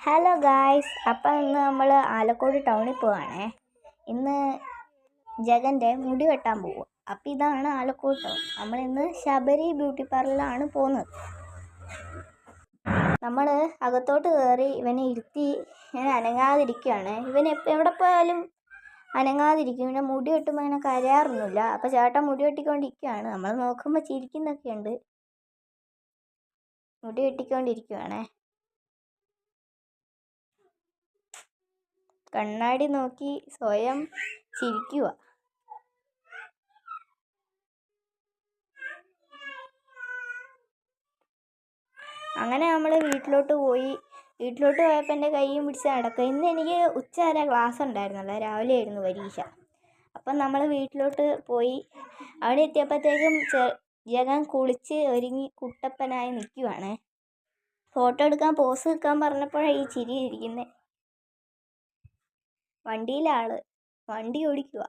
Hello guys, അപ്പം ഇന്ന് നമ്മൾ ആലക്കോട് ടൗണിൽ പോവാണേ. ഇന്ന് ജഗൻ്റെ മുടി വെട്ടാൻ പോവും. അപ്പം ഇതാണ് ആലക്കോട് ടൗൺ. നമ്മളിന്ന് ശബരി ബ്യൂട്ടി പാർലറിലാണ് പോകുന്നത്. നമ്മൾ അകത്തോട്ട് കയറി ഇവനെ ഇരുത്തി ഇങ്ങനെ അനങ്ങാതിരിക്കുകയാണ്. ഇവൻ എവിടെ പോയാലും അനങ്ങാതിരിക്കും. പിന്നെ മുടി വെട്ടുമ്പോൾ അങ്ങനെ കരയാറൊന്നുമില്ല. അപ്പോൾ ചേട്ടൻ മുടി വെട്ടിക്കൊണ്ടിരിക്കുകയാണ്. നമ്മൾ നോക്കുമ്പോൾ ചിരിക്കുന്നൊക്കെയുണ്ട്. മുടി വെട്ടിക്കൊണ്ടിരിക്കുകയാണേ. കണ്ണാടി നോക്കി സ്വയം ചിരിക്കുക. അങ്ങനെ നമ്മൾ വീട്ടിലോട്ട് പോയപ്പോൾ എൻ്റെ കൈയും പിടിച്ച് നടക്കുക. ഇന്ന് എനിക്ക് ഉച്ച വരെ ക്ലാസ് ഉണ്ടായിരുന്നല്ലോ, രാവിലെ ആയിരുന്നു പരീക്ഷ. അപ്പം നമ്മൾ വീട്ടിലോട്ട് പോയി. അവിടെ എത്തിയപ്പോഴത്തേക്കും ജഗൻ കുളിച്ച് ഒരുങ്ങി കുട്ടപ്പനായി നിൽക്കുവാണ്. ഫോട്ടോ എടുക്കാൻ പോസ് നിൽക്കാൻ പറഞ്ഞപ്പോഴാണ് ഈ ചിരി ഇരിക്കുന്നത്. വണ്ടിയിലാള് വണ്ടി ഓടിക്കുക.